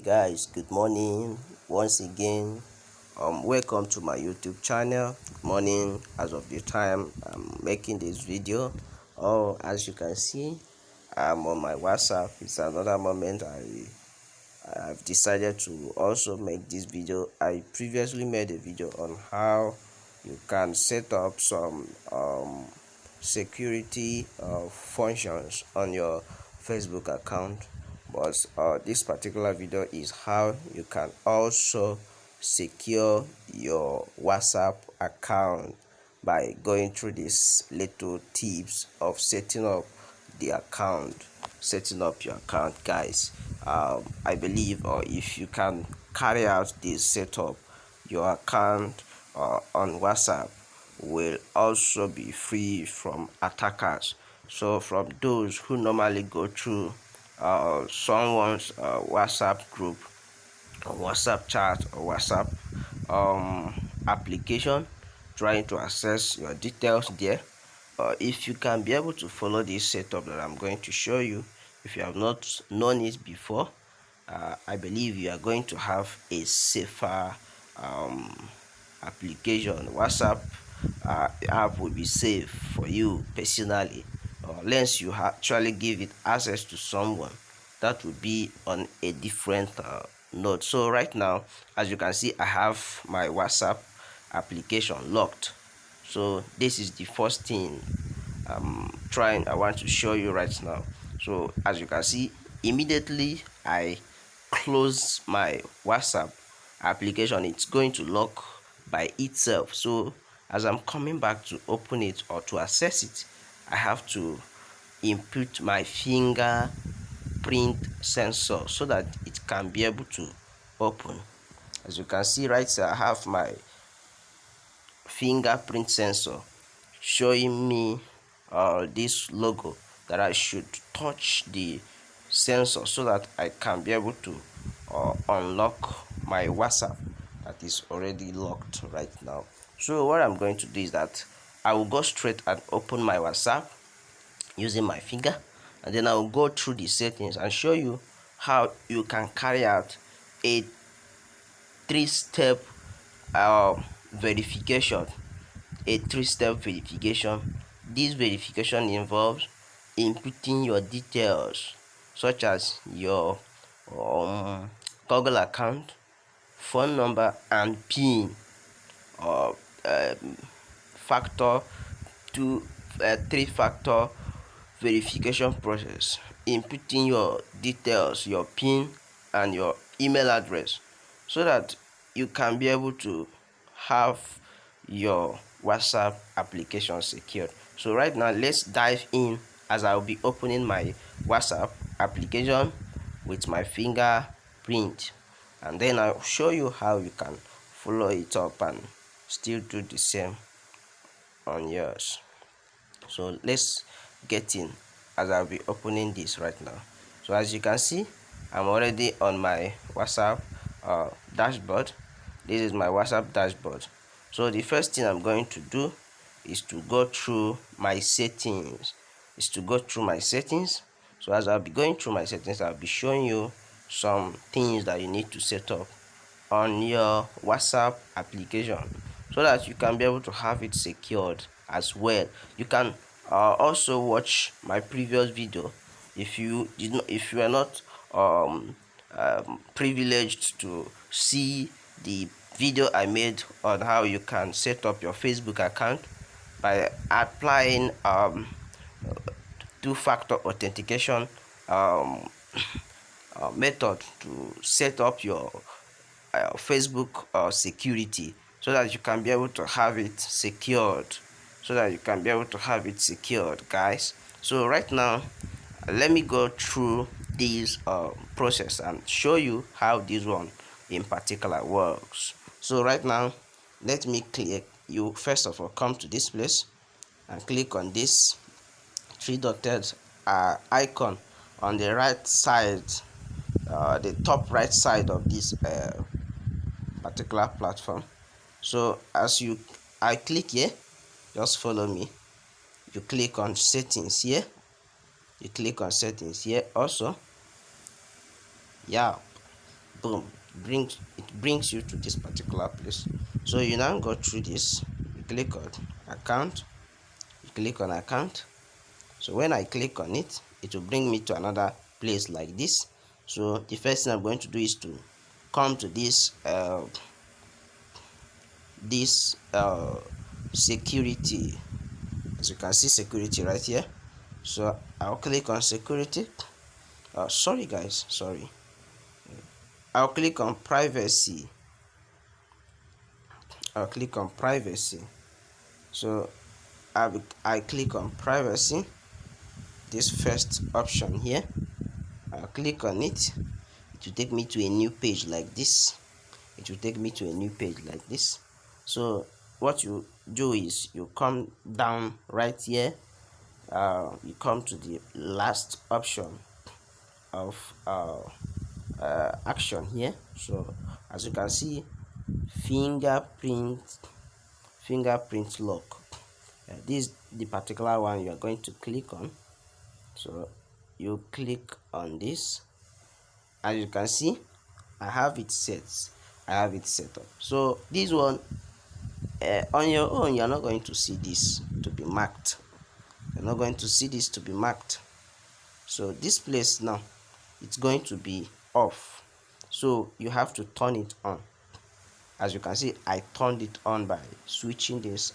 Guys, good morning once again. Welcome to my YouTube channel. Good morning as of the time I'm making this video. As you can see, I'm on my WhatsApp. It's another moment I've decided to also make this video. I previously made a video on how you can set up some security functions on your Facebook account, but this particular video is how you can also secure your WhatsApp account by going through these little tips of setting up your account, guys. I believe, or if you can carry out this setup, your account on WhatsApp will also be free from attackers. So from those who normally go through someone's WhatsApp group or WhatsApp chat or WhatsApp application, trying to access your details there, if you can be able to follow this setup that I'm going to show you, if you have not known it before, I believe you are going to have a safer application. WhatsApp app will be safe for you personally, unless you actually give it access to someone that will be on a different node. So right now, as you can see, I have my WhatsApp application locked. So this is the first thing I want to show you right now. So as you can see, immediately I close my WhatsApp application, it's going to lock by itself. So as I'm coming back to open it or to access it, I have to input my fingerprint sensor so that it can be able to open. As you can see right here, I have my fingerprint sensor showing me this logo that I should touch the sensor so that I can be able to unlock my WhatsApp that is already locked right now. So what I'm going to do is that I will go straight and open my WhatsApp using my finger, and then I will go through the settings and show you how you can carry out a three-step verification. This verification involves inputting your details such as your Google account, phone number, and PIN, or factor two, three-factor verification process. Inputting your details, your PIN, and your email address so that you can be able to have your WhatsApp application secured. So right now, let's dive in as I'll be opening my WhatsApp application with my fingerprint, and then I'll show you how you can follow it up and still do the same on yours. So let's get in as I'll be opening this right now. So as you can see, I'm already on my WhatsApp dashboard. This is my WhatsApp dashboard. So the first thing I'm going to do is to go through my settings. So as I'll be going through my settings, I'll be showing you some things that you need to set up on your WhatsApp application so that you can be able to have it secured as well. You can also watch my previous video if you are not privileged to see the video I made on how you can set up your Facebook account by applying two-factor authentication method to set up your Facebook security so that you can be able to have it secured. Guys. So right now, let me go through this process and show you how this one in particular works. So right now, let me click. You first of all come to this place and click on this three dotted icon on the right side, the top right side of this particular platform. So as I click here, just follow me. You click on settings here. Also, yeah, boom, brings you to this particular place. So you now go through this, you click on account, you click on account. So when I click on it, it will bring me to another place like this. So the first thing I'm going to do is to come to this security. As you can see, security right here. So I'll click on security. Sorry guys, sorry. I'll click on privacy. I'll click on privacy. So I click on privacy, this first option here. I'll click on it. It will take me to a new page like this. It will take me to a new page like this. So what you do is you come down right here. You come to the last option of action here. So as you can see, fingerprint lock. This is the particular one you are going to click on. So you click on this. As you can see, I have it set up. So this one, on your own, you're not going to see this to be marked. You're not going to see this to be marked. So this place now, it's going to be off. So you have to turn it on. As you can see, I turned it on by switching this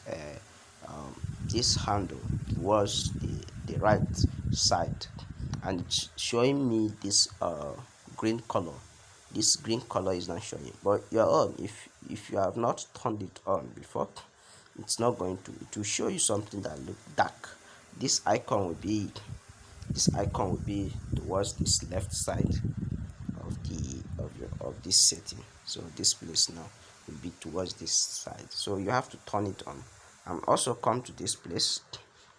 this handle towards the right side, and it's showing me this green color. This green color is not showing, but you're on. If you have not turned it on before, it's not going to show you something that look dark. This icon will be towards this left side of this setting. So this place now will be towards this side. So you have to turn it on, and also come to this place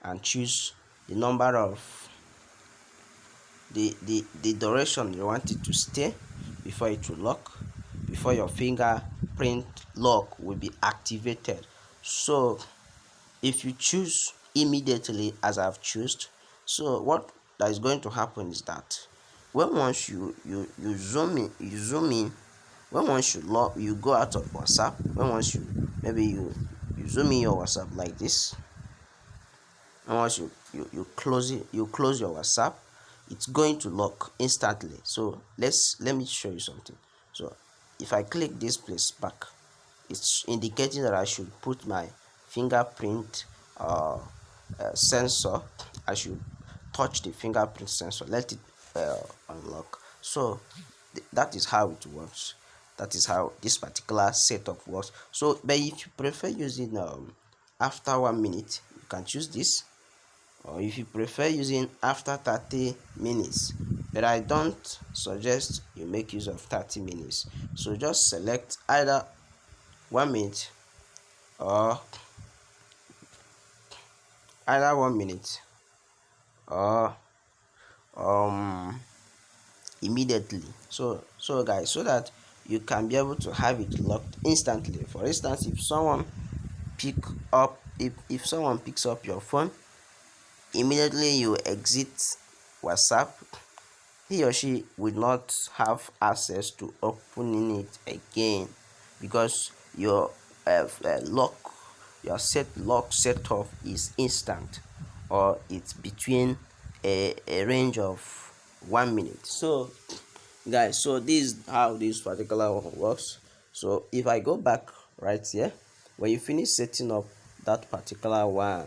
and choose the number of the duration you want it to stay before it will lock, before your fingerprint lock will be activated. So if you choose immediately, as I've chosen, so what that is going to happen is that when once you zoom in, when once you go out of WhatsApp, when once you zoom in your WhatsApp like this, and once you close it, you close your WhatsApp, it's going to lock instantly. So let me show you something. So if I click this place back, it's indicating that I should put my fingerprint sensor. I should touch the fingerprint sensor, let it unlock. So that is how it works. That is how this particular setup works. So but if you prefer using after 1 minute, you can choose this, or if you prefer using after 30 minutes, but I don't suggest you make use of 30 minutes. So just select either 1 minute or either 1 minute or immediately. So guys, so that you can be able to have it locked instantly. For instance, if someone picks up your phone, immediately you exit WhatsApp, he or she will not have access to opening it again, because your lock setup is instant, or it's between a range of 1 minute. So guys, so this is how this particular one works. So if I go back right here, when you finish setting up that particular one,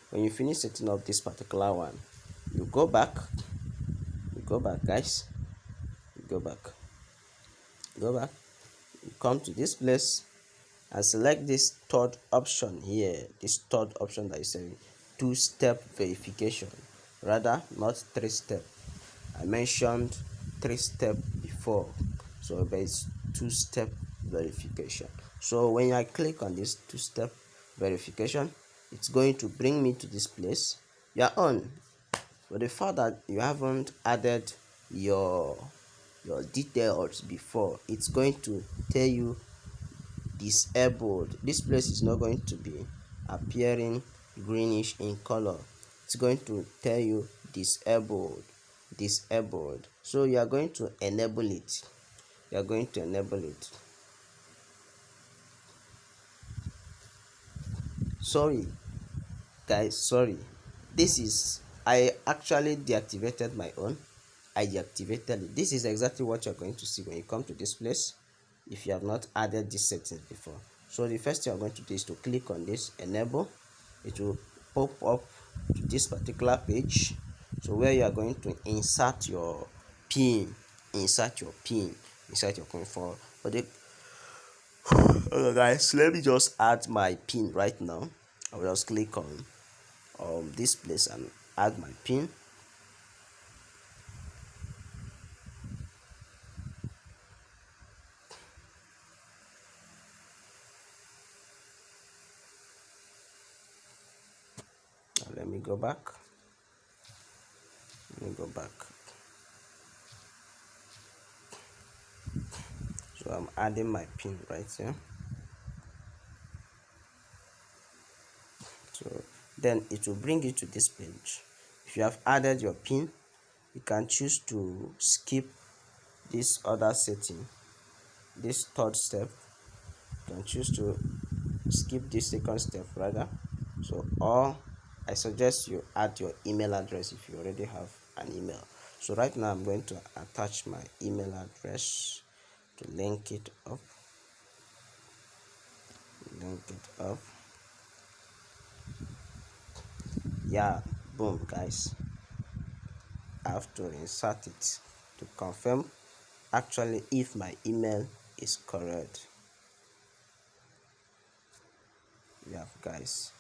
when you finish setting up this particular one, you go back guys, you go back, you come to this place and select this third option here, this third option that is saying two-step verification, rather not 3-step. I mentioned 3-step before, so but it's 2-step verification. So when I click on this 2-step verification, it's going to bring me to this place. You're on, but the fact that you haven't added your details before, it's going to tell you disabled. This place is not going to be appearing greenish in color. It's going to tell you disabled. So you are going to enable it. you are going to enable it. Sorry guys, sorry, this is, I actually deactivated my own. I deactivated it. This is exactly what you're going to see when you come to this place if you have not added this settings before. So the first thing you're going to do is to click on this enable. It will pop up to this particular page, so where you are going to insert your pin, insert your pin for the okay guys, let me just add my pin right now. I will just click on this place and add my pin. Now let me go back. So I'm adding my pin right here. So then it will bring you to this page. If you have added your pin, you can choose to skip this other setting, this third step. You can choose to skip this second step rather. So, or I suggest you add your email address if you already have an email. So right now I'm going to attach my email address to link it up. Yeah, boom guys, I have to insert it to confirm actually if my email is correct. Yeah guys,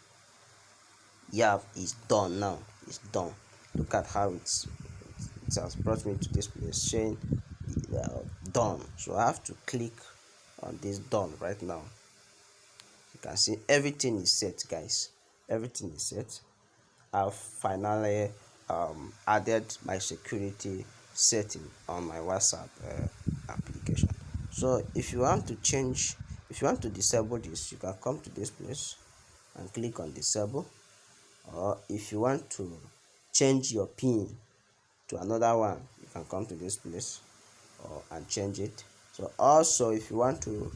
yeah, it's done now. It's done. Look at how it has brought me to this place saying done. So I have to click on this done right now. You can see everything is set guys, everything is set. I've finally added my security setting on my WhatsApp application. So if you want to change, if you want to disable this, you can come to this place and click on disable. Or if you want to change your pin to another one, you can come to this place and change it. So also if you want to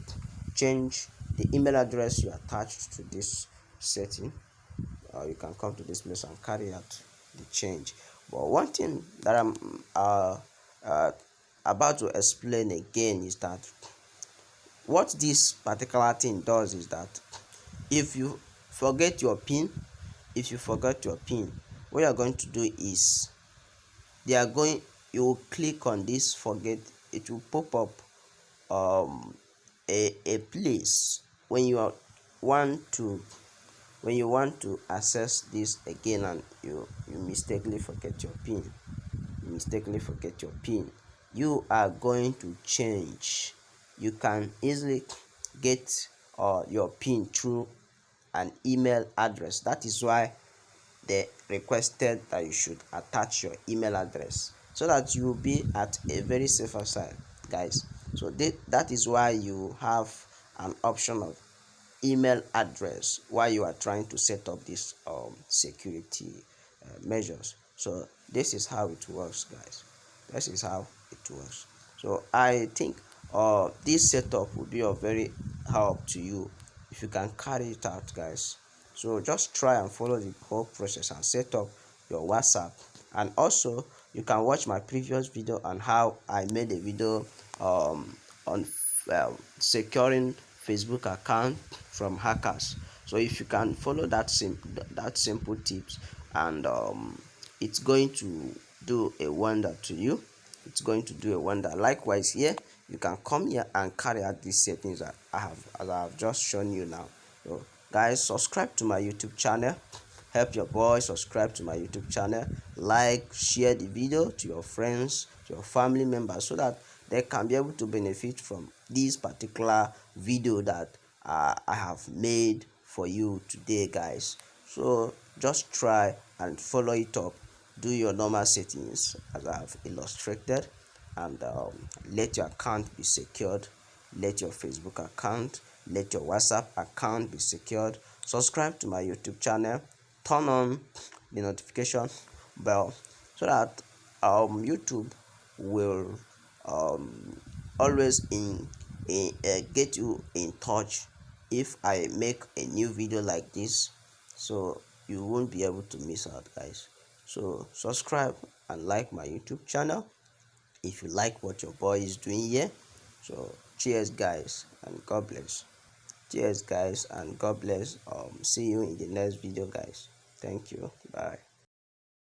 change the email address you attached to this setting, you can come to this place and carry out the change. But one thing that I'm uh, about to explain again is that what this particular thing does is that if you forget your pin, what you are going to do is they are going you will click on this forget. It will pop up a place when you want to access this again and you mistakenly forget your pin. You are going to change. You can easily get your pin through an email address. That is why they requested that you should attach your email address so that you will be at a very safer side guys. So that is why you have an option of email address while you are trying to set up this security measures. So this is how it works guys, this is how it works. So I think this setup will be of very help to you if you can carry it out guys. So just try and follow the whole process and set up your WhatsApp. And also you can watch my previous video on how I made a video on securing Facebook account from hackers. So if you can follow that simple tips, and it's going to do a wonder to you. It's going to do a wonder. Likewise here, you can come here and carry out these settings that I have just shown you now. So guys, subscribe to my YouTube channel. Help your boy subscribe to my YouTube channel. Like, share the video to your friends, to your family members, so that they can be able to benefit from this particular video that I have made for you today guys. So just try and follow it up. Do your normal settings as I have illustrated, and let your account be secured. Let your Facebook account, let your WhatsApp account be secured. Subscribe to my YouTube channel. Turn on the notification bell so that YouTube will always get you in touch if I make a new video like this, so you won't be able to miss out, guys. So subscribe and like my YouTube channel if you like what your boy is doing here. So cheers, guys, and God bless. Cheers, guys, and God bless. See you in the next video, guys. Thank you. Bye.